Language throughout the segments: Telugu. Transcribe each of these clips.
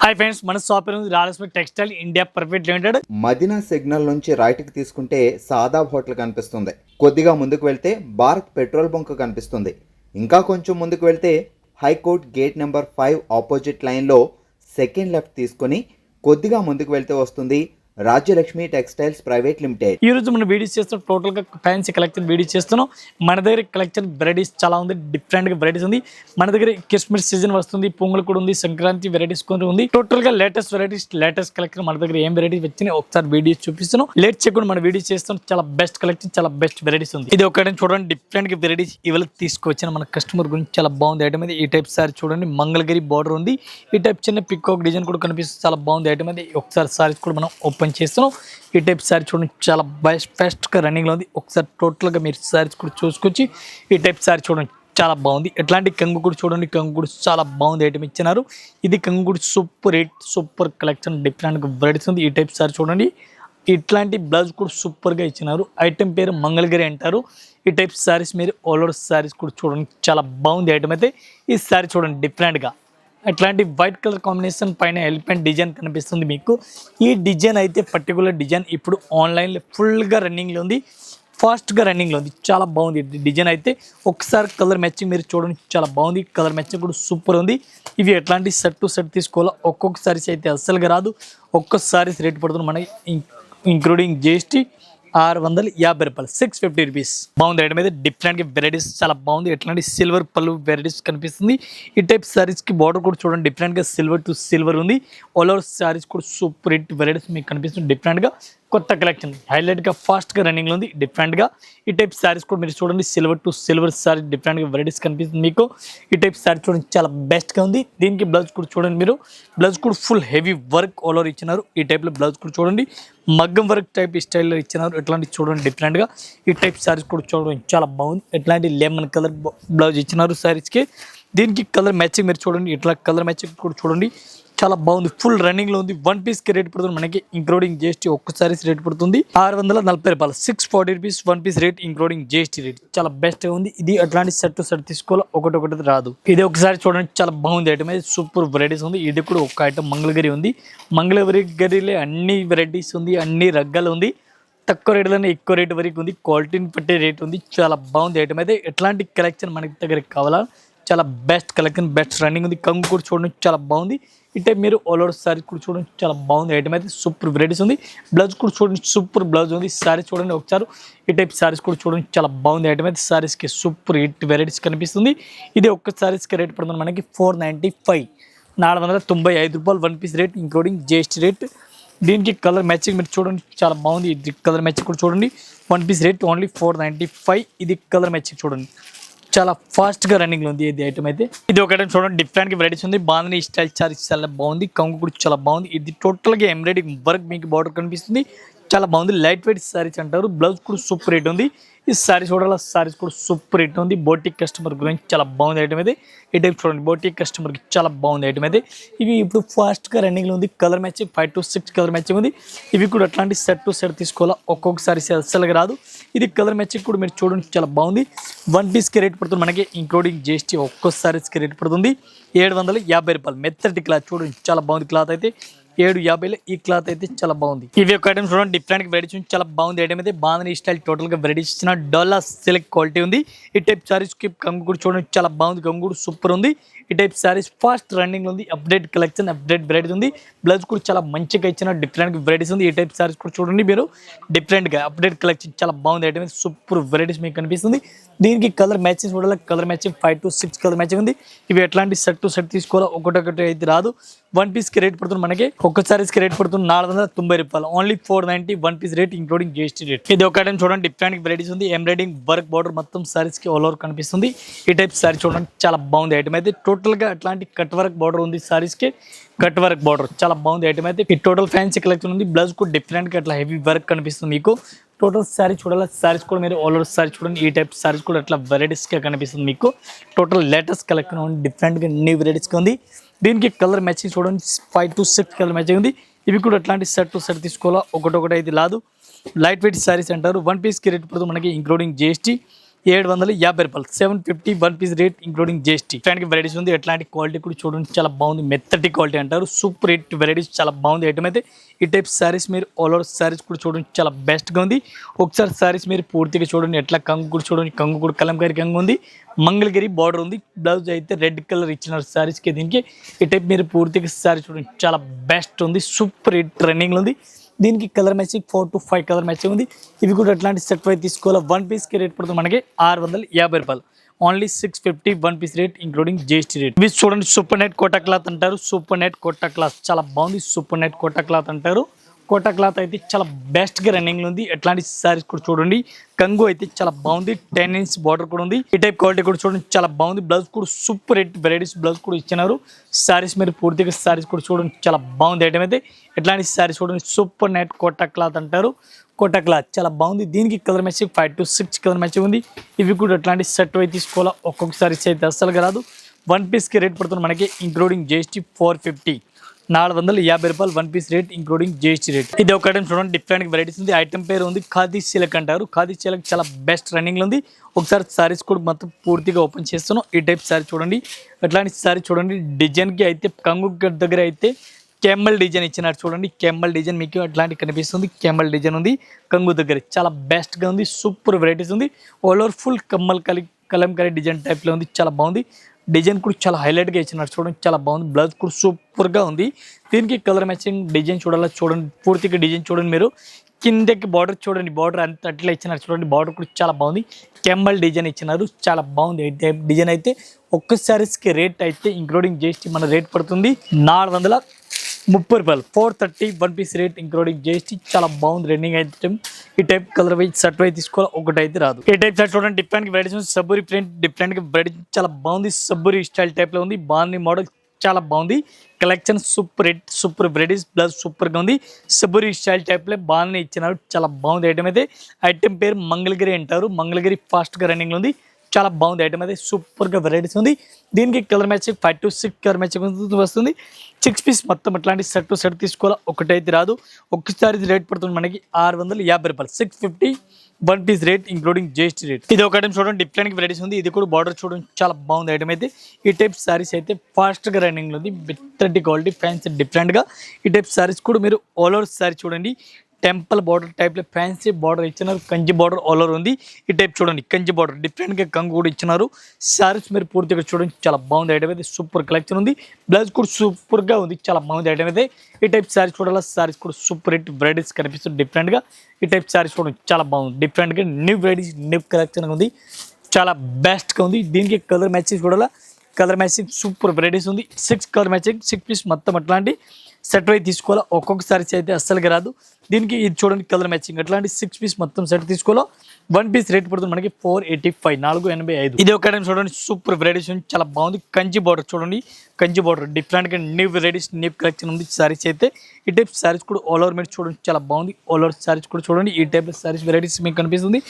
హాయ్ ఫ్రెండ్స్, మన shop Rajalakshmi textile India private limited. Madina signal నుంచి రైట్కి తీసుకుంటే సాదాబ్ హోటల్ కనిపిస్తుంది. కొద్దిగా ముందుకు వెళ్తే భారత్ పెట్రోల్ బంక్ కనిపిస్తుంది. ఇంకా కొంచెం ముందుకు వెళ్తే హైకోర్ట్ గేట్ నెంబర్ 5 ఆపోజిట్ లైన్లో సెకండ్ లెఫ్ట్ తీసుకొని కొద్దిగా ముందుకు వెళ్తే వస్తుంది రాజ్యలక్ష్మి టెక్స్టైల్స్ ప్రైవేట్ లిమిటెడ్. ఈ రోజు మనం వీడియోస్ చేస్తున్నాం, టోటల్గా ఫ్యాన్సీ కలెక్షన్ వీడియోస్ చేస్తున్నాం. మన దగ్గర కలెక్షన్ వెరైటీస్ చాలా ఉంది, డిఫరెంట్గా వెరైటీస్ ఉంది. మన దగ్గర క్రిస్మస్ సీజన్ వస్తుంది, పొంగల్ కూడా ఉంది, సంక్రాంతి వెరైటీస్ కూడా ఉంది. టోటల్గా లేటెస్ట్ వెరైటీస్, లేటెస్ట్ కలెక్షన్ మన దగ్గర ఏం వెరైటీస్ వచ్చినాయి ఒకసారి వీడియోస్ చూపిస్తున్నాం. లేట్ చేయకుండా మన వీడియోస్ చేస్తాం. చాలా బెస్ట్ కలెక్షన్, చాలా బెస్ట్ వెరైటీస్ ఉంది. ఇది ఒకటి చూడండి, డిఫరెంట్గా వెరైటీస్ ఇవాళ తీసుకొచ్చిన మన కస్టమర్ గురించి చాలా బాగుంది ఐటమ్ అది. ఈ టైప్ సారీ చూడండి, మంగళగిరి బార్డర్ ఉంది. ఈ టైప్ చిన్న పికాక్ డిజైన్ కూడా కనిపిస్తుంది, చాలా బాగుంది ఐటమ్ అది. ఒకసారి సారీస్ కూడా మనం ఓపెన్ చేస్తున్నాం. ఈ టైప్ సారీ చూడండి, చాలా ఫాస్ట్గా రన్నింగ్లో ఉంది. ఒకసారి టోటల్గా మీరు సారీస్ కూడా చూసుకొచ్చి ఈ టైప్ సారీ చూడండి, చాలా బాగుంది. ఎట్లాంటి కంగు కూడా చూడండి, కంగు కూడా చాలా బాగుంది ఐటమ్ ఇచ్చినారు. ఇది కంగు కూడా సూపర్ రేట్, సూపర్ కలెక్షన్, డిఫరెంట్గా వెరైటీస్ ఉంది. ఈ టైప్ సారీ చూడండి, ఇట్లాంటి బ్లౌజ్ కూడా సూపర్గా ఇచ్చినారు. ఐటమ్ పేరు మంగళగిరి అంటారు. ఈ టైప్ సారీస్ మీరు ఆల్ ఓవర్ సారీస్ కూడా చూడండి, చాలా బాగుంది ఐటమ్ అయితే. ఈ సారీ చూడండి డిఫరెంట్గా అట్లాంటి వైట్ కలర్ కాంబినేషన్ పైన ఎలిఫెంట్ డిజైన్ కనిపిస్తుంది మీకు. ఈ డిజైన్ అయితే పర్టికులర్ డిజైన్ ఇప్పుడు ఆన్లైన్లో ఫుల్గా రన్నింగ్లో ఉంది, ఫాస్ట్గా రన్నింగ్లో ఉంది. చాలా బాగుంది డిజైన్ అయితే. ఒకసారి కలర్ మ్యాచింగ్ మీరు చూడండి, చాలా బాగుంది. కలర్ మ్యాచింగ్ కూడా సూపర్ ఉంది. ఇవి ఎట్లాంటి సెట్ టు సెట్ తీసుకోవాలో ఒక్కొక్క సారీస్ అయితే అస్సలుగా రాదు. ఒక్క సారీస్ రేట్ పడుతుంది మనకి ఇంక్లూడింగ్ జిఎస్టీ 650 రూపాయలు, 650 రూపీస్. బాగుంది ఐటమ్ అయితే, డిఫరెంట్గా వెరైటీస్ చాలా బాగుంది. ఎట్లాంటి సిల్వర్ పళ్ళు వెరైటీస్ కనిపిస్తుంది. ఈ టైప్ సారీస్కి బార్డర్ కూడా చూడండి, డిఫరెంట్గా సిల్వర్ టు సిల్వర్ ఉంది. ఆల్ ఓవర్ సారీస్ కూడా సూపర్ హిట్ వెరైటీస్ మీకు కనిపిస్తుంది. డిఫరెంట్గా కొత్త కలెక్షన్, హైలైట్గా ఫాస్ట్గా రన్నింగ్లో ఉంది. డిఫరెంట్గా ఈ టైప్ సారీస్ కూడా మీరు చూడండి, సిల్వర్ టు సిల్వర్ సారీ డిఫరెంట్గా వెరైటీస్ కనిపిస్తుంది మీకు. ఈ టైప్ సారీ చూడండి, చాలా బెస్ట్గా ఉంది. దీనికి బ్లౌజ్ కూడా చూడండి మీరు, బ్లౌజ్ కూడా full heavy work all over ఇచ్చినారు. ఈ టైప్లో బ్లౌజ్ కూడా చూడండి, మగ్గం వర్క్ టైప్ స్టైల్లో ఇచ్చినారు. ఎట్లాంటి చూడండి డిఫరెంట్గా ఈ టైప్ సారీస్ కూడా చూడండి, చాలా బాగుంది. ఎట్లాంటి లెమన్ కలర్ బ్లౌజ్ ఇచ్చినారు సారీస్కి. దీనికి కలర్ మ్యాచింగ్ మీరు చూడండి, ఇట్లా కలర్ మ్యాచింగ్ కూడా చూడండి, చాలా బాగుంది. ఫుల్ రన్నింగ్లో ఉంది. 1 పీస్కి రేట్ పడుతుంది మనకి ఇంక్లూడింగ్ జిఎస్టీ. ఒక్క సారీస్ రేట్ పడుతుంది 640 రూపాయలు, 640 rupees 1 piece rate including GST rate. చాలా బెస్ట్గా ఉంది. ఇది అట్లాంటి సెట్ టు సెట్ తీసుకోవాలి, ఒకటి రాదు. ఇది ఒకసారి చూడండి, చాలా బాగుంది ఐటమ్. సూపర్ వెరైటీస్ ఉంది. ఇది కూడా ఒక ఐటమ్ మంగళగిరి ఉంది. మంగళగిరిలో అన్ని వెరైటీస్ ఉంది, అన్ని రగ్గాలు ఉంది. తక్కువ రేట్లోనే ఎక్కువ రేట్ వరకు ఉంది. క్వాలిటీని పట్టే రేట్ ఉంది. చాలా బాగుంది ఐటమ్ అయితే. ఎట్లాంటి కలెక్షన్ మనకి దగ్గరికి కావాలా, చాలా బెస్ట్ కలెక్షన్, బెస్ట్ రన్నింగ్ ఉంది. కంగు కూడా చూడండి, చాలా బాగుంది. ఇటే మీరు ఆల్ ఓవర్ సారీ కూడా చూడండి, చాలా బాగుంది ఐటమ్ అయితే. సూపర్ వెరైటీస్ ఉంది. బ్లౌజ్ కూడా చూడండి, సూపర్ బ్లౌజ్ ఉంది. సారీ చూడండి ఒకసారి, ఈ టైప్ సారీస్ కూడా చూడండి, చాలా బాగుంది ఐటమ్ అయితే. సారీస్కి సూపర్ హిట్ వెరైటీస్ కనిపిస్తుంది. ఇది ఒక్క సారీస్కి రేట్ పడుతుంది మనకి 495, 495 రూపాయలు 1 piece rate including GST rate. దీనికి కలర్ మ్యాచింగ్ మీరు చూడండి, చాలా బాగుంది. ఇది కలర్ మ్యాచింగ్ కూడా చూడండి, 1 పీస్ రేట్ ఓన్లీ 495. ఇది కలర్ మ్యాచింగ్ చూడండి, చాలా ఫాస్ట్గా రన్నింగ్లో ఉంది ఇది ఐటమ్ అయితే. ఇది ఒక ఐటమ్ చూడండి, డిఫరెంట్గా వెరైటీస్ ఉంది. బాగుంది స్టైల్ సారీస్, చాలా బాగుంది. కంగు కూడా చాలా బాగుంది. ఇది టోటల్గా ఎంబ్రాయిడింగ్ వర్క్ మీకు బార్డర్ కనిపిస్తుంది, చాలా బాగుంది. లైట్ వెయిట్ సారీస్ అంటారు. బ్లౌజ్ కూడా సూపర్ రేట్ ఉంది. ఈ సారీస్ చూడాలి, సారీస్ కూడా సూపర్ రేట్ ఉంది. బోటిక్ కస్టమర్ గురించి చాలా బాగుంది ఐటమ్ అయితే. ఈ టైప్ చూడండి, బోటిక్ కస్టమర్కి చాలా బాగుంది ఐటమ్ అయితే. ఇవి ఇప్పుడు ఫాస్ట్గా రన్నింగ్లో ఉంది. Colour matching 5 to 6 colour matching ఉంది. ఇవి కూడా అట్లాంటి సెట్ టు సెట్ తీసుకోవాలా, ఒక్కొక్క సారీస్ అస్సలుగా రాదు. ఇది కలర్ మ్యాచింగ్ కూడా మీరు చూడండి, చాలా బాగుంది. 1 పీస్కి రేట్ పడుతుంది మనకి ఇంక్లూడింగ్ జిఎస్టీ. ఒక్కో సారీస్కి రేట్ పడుతుంది 750 రూపాయలు. మెత్తటి క్లాత్ చూడండి, చాలా బాగుంది. క్లాత్ అయితే 750. ఈ క్లాత్ అయితే చాలా బాగుంది. ఇవి ఒక ఐటమ్ చూడండి, డిఫరెంట్ వెరైటీస్, చాలా బాగుంది ఐటమ్ అయితే. బాగుంది స్టైల్, టోటల్గా వెరైటీస్ ఇచ్చిన డోలా సిల్క్ క్వాలిటీ ఉంది. ఈ టైప్ సారీస్కి కంగు కూడా చూడండి, చాలా బాగుంది. కంగు కూడా సూపర్ ఉంది. ఈ టైప్ సారీస్ ఫాస్ట్ రన్నింగ్ ఉంది. అప్డేట్ కలెక్షన్, అప్డేట్ వెరైటీస్ ఉంది. బ్లౌజ్ కూడా చాలా మంచిగా ఇచ్చిన డిఫరెంట్ వెరైటీస్ ఉంది. ఈ టైప్ సారీస్ కూడా చూడండి మీరు, డిఫరెంట్గా అప్డేట్ కలెక్షన్, చాలా బాగుంది ఐటమ్. సూపర్ వెరైటీస్ మీకు కనిపిస్తుంది. దీనికి కలర్ మ్యాచింగ్ చూడాలి, colour matching 5 to 6 colour matching ఉంది. ఇవి ఎట్లాంటి సెట్ టు సెట్ తీసుకోవాలో, ఒకటి అయితే రాదు. 1 పీస్కి రేట్ పడుతుంది మనకి, ఒక్క సారీస్కి రేట్ పడుతుంది 490 రూపాయలు, only 490, 1 piece rate including GST rate. ఇది ఒక ఐటమ్ చూడండి, డిఫరెంట్ వెరైటీస్ ఉంది. ఎంబ్రాయిడింగ్ వర్క్ బార్డర్ మొత్తం సారీస్కి ఆల్ ఓవర్ కనిపిస్తుంది. ఈ టైప్ సారీ చూడండి, చాలా బాగుంది ఐటమ్ అయితే. టోటల్గా అట్లాంటి కట్ వర్క్ బార్డర్ ఉంది సారీస్కి, కట్ వర్క్ బార్డర్ చాలా బాగుంది ఐటమ్ అయితే. ఈ టోటల్ ఫ్యాన్సీ కలెక్షన్ ఉంది. బ్లౌజ్ కూడా డిఫరెంట్గా అట్లా హెవీ వర్క్ కనిపిస్తుంది మీకు. టోటల్ సారీ చూడాలి, సారీస్ కూడా మీరు ఆల్ ఓవర్ సారీ చూడండి. ఈ టైప్ సారీస్ కూడా అట్లా వెరైటీస్గా కనిపిస్తుంది మీకు. టోటల్ లేటెస్ట్ కలెక్షన్ ఉంది, డిఫరెంట్గా న్యూ వెరైటీస్గా ఉంది. దీనికి కలర్ మ్యాచింగ్ చూడండి, 5 to 6 కలర్ మ్యాచింగ్ ఉంది. ఇవి కూడా అట్లాంటి సెట్ టు సెట్ తీసుకోవాలా, ఒకటి అయితే రాదు. లైట్ వెయిట్ సారీస్ అంటారు. 1 పీస్కి రేట్ పడుతుంది మనకి ఇంక్లూడింగ్ జిఎస్టీ. రూపాయలు 750 one piece rate including GST. ఇట్లాంటి వెరైటీస్ ఉంది. ఎట్లాంటి క్వాలిటీ కూడా చూడండి చాలా బాగుంది. మెత్తటి క్వాలిటీ అంటారు. సూపర్ హిట్ వెరైటీస్ చాలా బాగుంది ఐటమ్ అయితే. ఈ టైప్ సారీస్ మీరు ఆల్ ఓవర్ సారీస్ కూడా చూడండి చాలా బెస్ట్గా ఉంది. ఒకసారి సారీస్ మీరు పూర్తిగా చూడండి. ఎట్లా కంగు కూడా చూడండి. కంగు కూడా కలంకారీ కంగు ఉంది. మంగళగిరి బార్డర్ ఉంది. బ్లౌజ్ అయితే రెడ్ కలర్ ఇచ్చిన సారీస్కి దీనికి. ఈ టైప్ మీరు పూర్తిగా సారీ చూడండి చాలా బెస్ట్ ఉంది. సూపర్ హిట్ రన్నింగ్లో ఉంది. దీనికి colour matching 4 to 5 colour matching ఉంది. ఇవి కూడా అట్లాంటి సెట్ వైజ్ తీసుకోవాలి. వన్ పీస్కి రేట్ పడుతుంది మనకి 650 రూపాయలు. Only 650 one piece rate including GST rate. ఇవి చూడండి సూపర్ నెట్ కోటా క్లాత్ అంటారు. సూపర్ నెట్ కోటా క్లాత్ చాలా బాగుంది. సూపర్ నెట్ కోటా క్లాత్ అంటారు. కోటా క్లాత్ అయితే చాలా బెస్ట్గా రన్నింగ్లో ఉంది. ఎట్లాంటి సారీస్ కూడా చూడండి. కంగు అయితే చాలా బాగుంది. 10 inch బార్డర్ కూడా ఉంది. ఈ టైప్ క్వాలిటీ కూడా చూడండి చాలా బాగుంది. బ్లౌజ్ కూడా సూపర్ హిట్ వెరైటీస్ బ్లౌజ్ కూడా ఇచ్చినారు. సారీస్ మీరు పూర్తిగా సారీస్ కూడా చూడండి చాలా బాగుంది ఐటమ్ అయితే. ఎట్లాంటి సారీస్ చూడండి సూపర్ నెట్ కోటా క్లాత్ అంటారు. కోటా క్లాత్ చాలా బాగుంది. దీనికి colour matching 5 to 6 colour matching ఉంది. ఇవి కూడా ఎట్లాంటి సెట్ అయి తీసుకోవాలా. ఒక్కొక్క సారీస్ అయితే అస్సలుగా రాదు. వన్ పీస్కి రేట్ పడుతుంది మనకి ఇంక్లూడింగ్ జిఎస్టీ 450 రూపాయలు one piece rate including GST rate. ఇది ఒక ఐటమ్ చూడండి డిఫరెంట్ వెరైటీస్ ఉంది. ఐటమ్ పేరు ఉంది ఖాదీ సిల్క్ అంటారు. ఖాదీ సిల్క్ చాలా బెస్ట్ రన్నింగ్లో ఉంది. ఒకసారి సారీస్ కూడా మొత్తం పూర్తిగా ఓపెన్ చేస్తున్నాం. ఈ టైప్ సారీ చూడండి. అట్లాంటి సారీ చూడండి. డిజైన్కి అయితే కంగు దగ్గర అయితే కెమ్మల్ డిజైన్ ఇచ్చినారు చూడండి. కెమ్మల్ డిజైన్ మీకు అట్లాంటి కనిపిస్తుంది. కెమ్మల్ డిజైన్ ఉంది కంగు దగ్గర. చాలా బెస్ట్గా ఉంది. సూపర్ వెరైటీస్ ఉంది. All over full Kalamkari design టైప్లో ఉంది. చాలా బాగుంది. డిజైన్ కూడా చాలా హైలైట్గా ఇచ్చినారు చూడండి. చాలా బాగుంది. బ్లౌజ్ కూడా సూపర్గా ఉంది. దీనికి కలర్ మ్యాచింగ్ డిజైన్ చూడాలి. చూడండి పూర్తిగా డిజైన్ చూడండి మీరు. కిందకి బార్డర్ చూడండి. బార్డర్ అంత అట్లా ఇచ్చినారు చూడండి. బార్డర్ కూడా చాలా బాగుంది. కెమ్మల్ డిజైన్ ఇచ్చినారు. చాలా బాగుంది డిజైన్ అయితే. ఒక్క సారీస్కి రేట్ అయితే ఇంక్లూడింగ్ జిఎస్టీ మన రేట్ పడుతుంది 430 రూపాయలు. 430 one piece rate including GST. చాలా బాగుంది రన్నింగ్ ఐటమ్. ఈ type colour wise shirt wise తీసుకోవాలి. ఒకటి అయితే రాదు. ఈ టైప్ షర్ట్ చూడండి డిఫరెంట్ వెరైటీస్. సబ్బురి ప్రింట్ డిఫరెంట్ వెరైటీ చాలా బాగుంది. సబ్బురి స్టైల్ టైప్లో ఉంది. బాగుంది మోడల్ చాలా బాగుంది. Collection super hit super varieties blouse సూపర్గా ఉంది. సబ్బురి స్టైల్ టైప్లో బాగానే ఇచ్చినారు. చాలా బాగుంది ఐటమ్ అయితే. ఐటమ్ పేరు మంగళగిరి అంటారు. మంగళగిరి ఫాస్ట్గా రన్నింగ్లో ఉంది. చాలా బాగుంది ఐటమ్ అయితే. సూపర్గా వెరైటీస్ ఉంది. దీనికి colour matching 5 to 6 colour matching వస్తుంది. 6 పీస్ మొత్తం అట్లాంటి సెట్ టు సెట్ తీసుకోవాలి. ఒకటైతే రాదు. ఒక్కసారి రేట్ పడుతుంది మనకి 650 రూపాయలు. 650 one piece rate including GST rate. ఇది ఒక ఐటమ్ చూడండి డిఫరెంట్ వెరైటీస్ ఉంది. ఇది కూడా బార్డర్ చూడండి చాలా బాగుంది ఐటమ్ అయితే. ఈ టైప్ సారీస్ అయితే ఫాస్ట్గా రన్నింగ్లో ఉంది. బెటర్ క్వాలిటీ ఫ్యాన్సీ డిఫరెంట్గా. ఈ టైప్ సారీస్ కూడా మీరు ఆల్ ఓవర్ సారీ చూడండి. టెంపుల్ బార్డర్ టైప్లో ఫ్యాన్సీ బార్డర్ ఇచ్చినారు. కంచి బార్డర్ ఆల్ ఓవర్ ఉంది. ఈ టైప్ చూడండి కంచి బార్డర్ డిఫరెంట్గా కంగు కూడా ఇచ్చినారు. సారీస్ మీరు పూర్తిగా చూడండి చాలా బాగుంది ఐటమ్ అయితే. సూపర్ కలెక్షన్ ఉంది. బ్లౌజ్ కూడా సూపర్గా ఉంది. చాలా బాగుంది ఐటమ్ అయితే. ఈ టైప్ సారీస్ చూడాలి. సారీస్ కూడా సూపర్ హిట్ వెరైటీస్ కనిపిస్తుంది డిఫరెంట్గా. ఈ టైప్ సారీస్ చూడండి చాలా బాగుంది. డిఫరెంట్గా న్యూ వెరైటీస్ న్యూ కలెక్షన్ ఉంది. చాలా బెస్ట్గా ఉంది. దీనికి కలర్ మ్యాచింగ్ చూడాలా. కలర్ మ్యాచింగ్ సూపర్ వెరైటీస్ ఉంది. 6 కలర్ మ్యాచింగ్ 6 పీస్ మొత్తం అట్లాంటి సెట్ వైజ్ తీసుకోవాలా. ఒక్కొక్క సారీస్ అయితే అస్సలుగా రాదు. దీనికి ఇది చూడండి కలర్ మ్యాచింగ్ అట్లాంటి 6 పీస్ మొత్తం సెట్ తీసుకోవాలా. వన్ పీస్ రేట్ పడుతుంది మనకి 485 485. ఇది ఒక ఐటమ్ చూడండి సూపర్ వెరైటీస్ ఉంది. చాలా బాగుంది. కంచి బార్డర్ చూడండి. కంచి బార్డర్ డిఫరెంట్గా న్యూ వెరైటీస్ న్యూ కలెక్షన్ ఉంది. సారీస్ అయితే ఈ టైప్ సారీస్ కూడా ఆల్ ఓవర్ మీరు చూడండి చాలా బాగుంది. ఆల్ ఓవర్ సారీస్ కూడా చూడండి. ఈ టైప్ సారీస్ వెరైటీస్ మీకు కనిపిస్తుంది.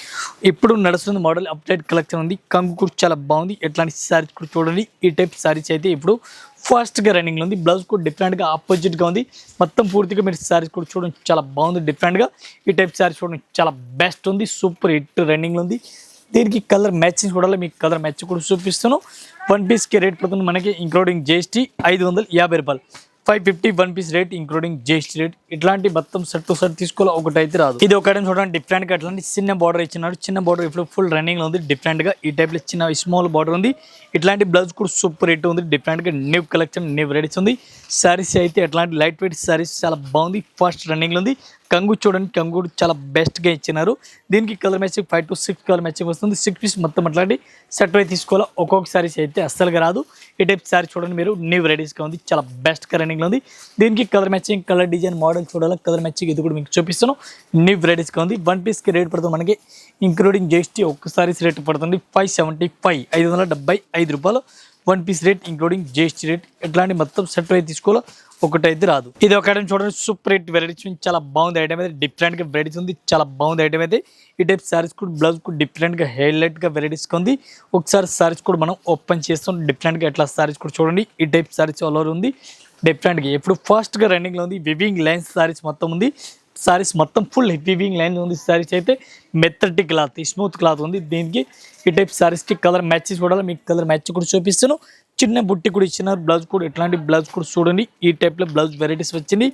ఇప్పుడు నడుస్తుంది మోడల్ అప్డేట్ కలెక్షన్ ఉంది. కంగు కూడా చాలా బాగుంది. ఎట్లాంటి సారీస్ కూడా చూడండి. ఈ టైప్ సారీస్ అయితే ఇప్పుడు ఫాస్ట్గా రన్నింగ్లో ఉంది. బ్లౌజ్ కూడా డిఫరెంట్గా ఆపోజిట్గా ఉంది. మొత్తం పూర్తిగా మీరు సారీస్ కూడా చూడండి చాలా బాగుంది డిఫరెంట్గా. ఈ టైప్ సారీస్ చూడండి చాలా బెస్ట్ ఉంది. సూపర్ హిట్ రన్నింగ్లో ఉంది. దీనికి కలర్ మ్యాచింగ్ చూడాలి. మీకు కలర్ మ్యాచ్ కూడా చూపిస్తాను. వన్ పీస్కి రేట్ పడుతుంది మనకి ఇంక్లూడింగ్ జిఎస్టీ 550 రూపాయలు. 550 one piece rate including GST rate. ఇట్లాంటి మొత్తం సెట్ టు సెట్ తీసుకోవాలి. ఒకటి అయితే రాదు. ఇది ఒక ఐటమ్ చూడండి డిఫరెంట్గా అట్లాంటి చిన్న బార్డర్ ఇచ్చినాడు. చిన్న బార్డర్ ఇప్పుడు ఫుల్ రన్నింగ్లో ఉంది. డిఫరెంట్గా ఈ టైప్లో చిన్న స్మాల్ బార్డర్ ఉంది. ఇట్లాంటి బ్లౌజ్ కూడా సూపర్ హిట్ ఉంది. డిఫరెంట్గా న్యూ కలెక్షన్ న్యూ వెరైటీస్ ఉంది. సారీస్ అయితే అట్లాంటి లైట్ వెయిట్ సారీస్ చాలా బాగుంది. ఫాస్ట్ రన్నింగ్లో ఉంది. కంగు చూడండి. కంగు కూడా చాలా బెస్ట్గా ఇచ్చినారు. దీనికి colour matching 5 to 6 colour matching వస్తుంది. 6 పీస్ మొత్తం అట్లాంటి సెట్ వైజ్ తీసుకోవాలి. ఒక్కొక్క సారీస్ అయితే అస్సలుగా రాదు. ఈ టైప్ సారీ చూడండి మీరు న్యూ వెరైటీస్గా ఉంది. చాలా బెస్ట్గా రన్నింగ్లో ఉంది. దీనికి colour matching colour design model చూడాలి. కలర్ మ్యాచింగ్ ఇది కూడా మీకు చూపిస్తాను. న్యూ వెరైటీస్గా ఉంది. వన్ పీస్కి రేట్ పడుతుంది మనకి ఇంక్లూడింగ్ జిఎస్టీ ఒక్క సారీస్ రేట్ పడుతుంది 575 575 రూపాయలు. One piece rate including GST rate. ఎట్లాంటి మొత్తం సెట్ వైజ్ తీసుకోవాలి. ఒకటైతే రాదు. ఇది ఒక ఐటమ్ చూడండి సూపర్ హిట్ వెరైటీస్ చాలా బాగుంది ఐటమ్ అయితే. డిఫరెంట్గా వెరైటీస్ ఉంది. చాలా బాగుంది ఐటమ్ అయితే. ఈ టైప్ సారీస్ కూడా బ్లౌజ్ కూడా డిఫరెంట్గా హైలైట్గా వెరైటీస్గా ఉంది. ఒకసారి సారీస్ కూడా మనం ఓపెన్ చేస్తాం. డిఫరెంట్గా ఎట్లా సారీస్ కూడా చూడండి. ఈ టైప్ సారీస్ ఆల్ ఓవర్ ఉంది. డిఫరెంట్గా ఎప్పుడు ఫాస్ట్గా రన్నింగ్లో ఉంది. వివింగ్ లైన్స్ సారీస్ మొత్తం ఉంది. సారీస్ మొత్తం ఫుల్ వీవింగ్ లైన్ ఉంది. సారీస్ అయితే మెత్తటి క్లాత్, స్మూత్ క్లాత్ ఉంది. దీనికి ఈ టైప్ సారీస్కి కలర్ మ్యాచెస్ కూడా మీకు కలర్ మ్యాచ్ కూడా చూపిస్తాను. చిన్న బుట్టి కూడా ఇచ్చినారు. బ్లౌజ్ కూడా ఇట్లాంటి బ్లౌజ్ కూడా చూడండి. ఈ టైప్లో బ్లౌజ్ వెరైటీస్ వచ్చింది.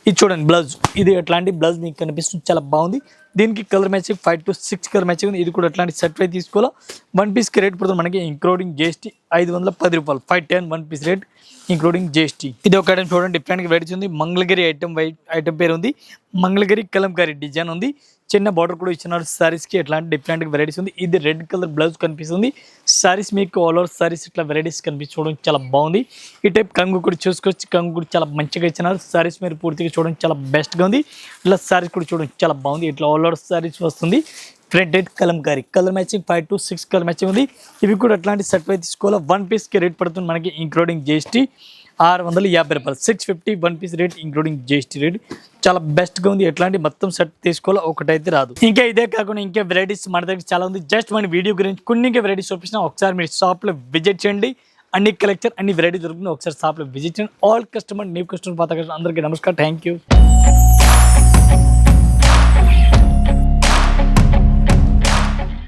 ఇది చూడండి బ్లౌజ్, ఇది ఎట్లాంటి బ్లౌజ్ మీకు కనిపిస్తుంది, చాలా బాగుంది. దీనికి colour matching 5 to 6 colour matching ఉంది. ఇది కూడా ఎట్లాంటి సెట్ అయితే తీసుకోవాలా. 1 పీస్కి రేట్ పడుతుంది మనకి ఇంక్లూడింగ్ జిఎస్టీ 510 రూపాయలు. 510 1 పీస్ రేట్ ఇంక్లూడింగ్ జిఎస్టీ. ఇది ఒక ఐటమ్ చూడండి, డిఫరెంట్గా వెరైటీ ఉంది. మంగళగిరి ఐటమ్ పేరు ఉంది. మంగళగిరి కలంకారీ డిజైన్ ఉంది. చిన్న బార్డర్ కూడా ఇచ్చినారు. సారీస్కి ఎట్లాంటి డిఫరెంట్ వెరైటీస్ ఉంది. ఇది రెడ్ కలర్ బ్లౌజ్ కనిపిస్తుంది. సారీస్ మీకు ఆల్ ఓవర్ సారీస్ ఇట్లా వెరైటీస్ కనిపించడం చాలా బాగుంది. ఈ టైప్ కంగు కూడా చూసుకోవచ్చు. కంగు కూడా చాలా మంచిగా ఇచ్చినారు. సారీస్ మీరు పూర్తిగా చూడడం చాలా బెస్ట్గా ఉంది. ఇట్లా సారీస్ కూడా చూడడం చాలా బాగుంది. ఇట్లా ఆల్ ఓవర్ సారీస్ వస్తుంది. Printed Kalamkari colour matching 5 to 6 colour matching ఉంది. ఇవి కూడా అట్లాంటి సెట్ అయితే తీసుకోవాలి. 1 పీస్కి రేట్ పడుతుంది మనకి ఇంక్లూడింగ్ జిఎస్టీ 650 రూపాయలు. 650 1 piece rate including GST rate. చాలా బెస్ట్గా ఉంది. ఎట్లాంటి మొత్తం సెట్ తీసుకోవాలి, ఒకటైతే రాదు. ఇంకా ఇదే కాకుండా ఇంకా వెరైటీస్ మన దగ్గర చాలా ఉంది. జస్ట్ మన వీడియో గురించి కొన్ని ఇంకా వెరైటీస్ చూపించిన ఒకసారి మీరు షాప్లో విజిట్ చేయండి. అన్ని కలెక్షన్ అన్ని వెరైటీ దొరుకుతుంది. ఒకసారి షాప్లో విజిట్ చేయండి. ఆల్ కస్టమర్, న్యూ కస్టమర్, పాత కస్టమర్ అందరికీ నమస్కారం. Thank you.